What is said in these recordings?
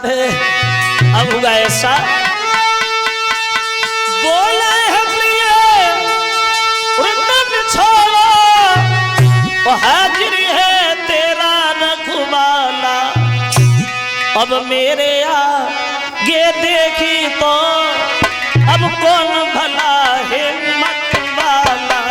राधे। अब हुआ ऐसा, बोला है प्रिय वृंदन छोड़ो, वो हाजिर है तेरा रखवाला। अब मेरे आगे देखी तो अब कौन भला हिम्मत वाला।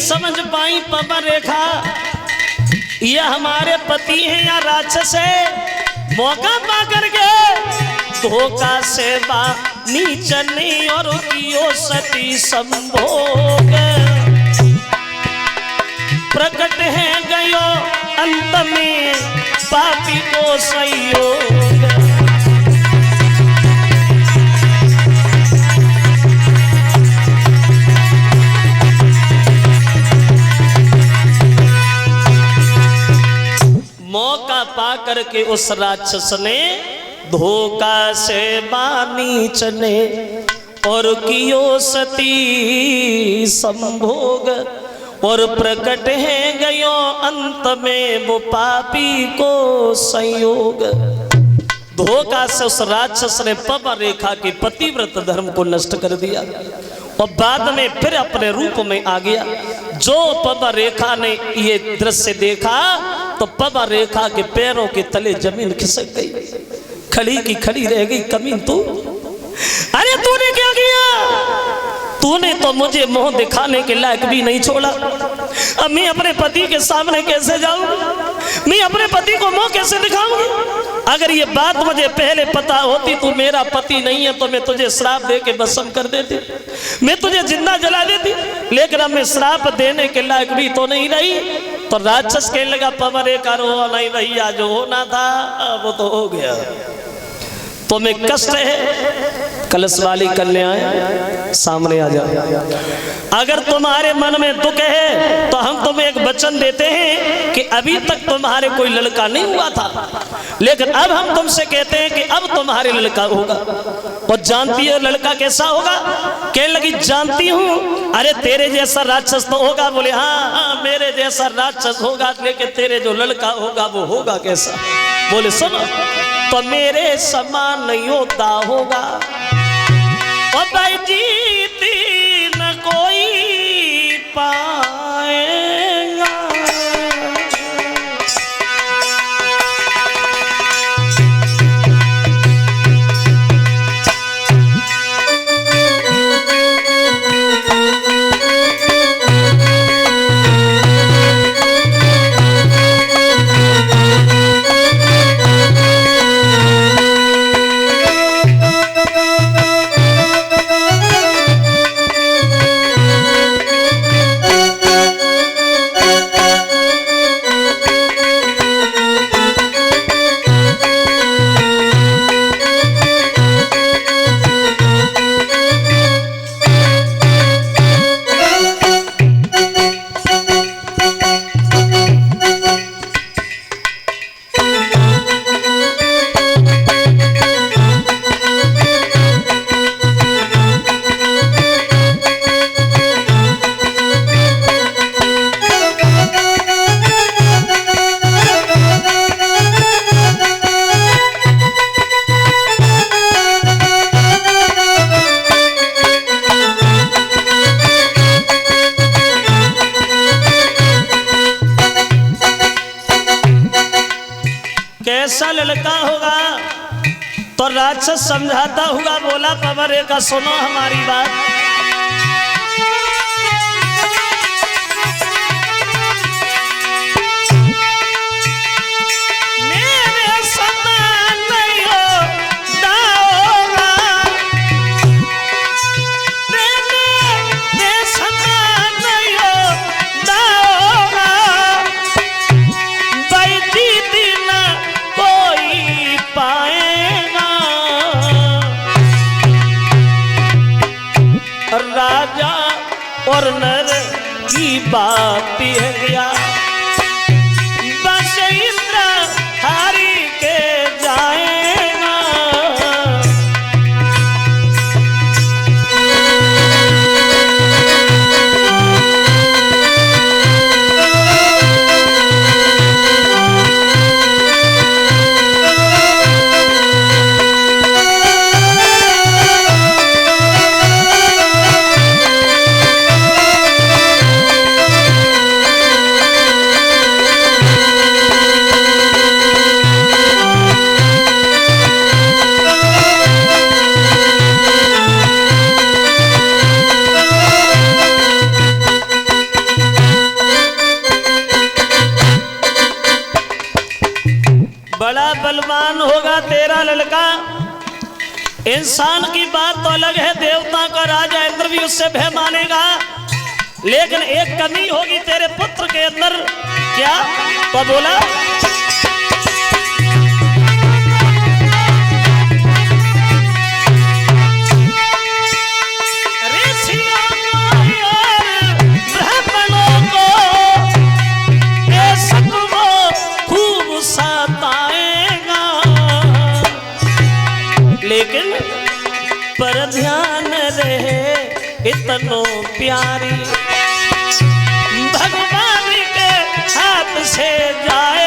समझ पाई पवन रेखा, ये हमारे पति हैं या राक्षस है। मौका पा करके धोखा से नीचनी और कियो सती संभोग। प्रकट है गयो अंत में पापी को संयोग। मौका पा करके उस राक्षस ने धोखा से नीच ने और कियो सती संभोग। और प्रकट है गयो अंत में वो पापी को संयोग। धोखा से उस राक्षस ने पवन रेखा के पतिव्रत धर्म को नष्ट कर दिया और बाद में फिर अपने रूप में आ गया। जो पवन रेखा ने ये दृश्य देखा तो पवन रेखा के पैरों के तले जमीन खिसक गई, खड़ी की खड़ी रह गई। कमीन तू, अरे तूने क्या किया? तूने तो मुझे मुंह दिखाने के लायक भी नहीं छोड़ा। अब मैं अपने पति के सामने कैसे जाऊं? मैं अपने पति को मुंह कैसे दिखाऊंगी? अगर ये बात मुझे पहले पता होती तू मेरा पति नहीं है तो मैं तुझे श्राप दे के भस्म कर देती, मैं तुझे जिंदा जला देती। लेकिन अब मैं श्राप देने के लायक भी तो नहीं रही। तो राक्षस कहने लगा पवन रेखा रो नहीं भैया, जो होना था वो तो हो गया। तुम्हें कष्ट है, कलश वाली कन्याएं सामने आ जाओ। अगर तुम्हारे मन में दुख है तो हम तुम्हें एक वचन देते हैं कि अभी तक तुम्हारे कोई लड़का नहीं हुआ था, लेकिन अब हम तुमसे कहते हैं कि अब तुम्हारे लड़का होगा। और जानती हो लड़का कैसा होगा? कहने लगी जानती हूँ। अरे तेरे जैसा राक्षस तो होगा? बोले हाँ हाँ मेरे जैसा राक्षस होगा, लेकिन तेरे जो लड़का होगा वो होगा कैसा? बोले सुनो, तो मेरे समान योद्धा होगा और भाई जीती न कोई पाएगा। कैसा लड़का होगा? तो राक्षस समझाता हुआ बोला पवन रेखा सुनो हमारी बात। मेरे समान नहीं होगा, मेरे समान और नर की बात है गया बस इंद्र हरि के जाएगा। बड़ा बलवान होगा तेरा लड़का। इंसान की बात तो अलग है, देवता का राजा इंद्र भी उससे भय मानेगा, लेकिन एक कमी होगी तेरे पुत्र के अंदर। क्या? तो बोला लेकिन पर ध्यान रहे इतनो प्यारी भगवान के हाथ से जाए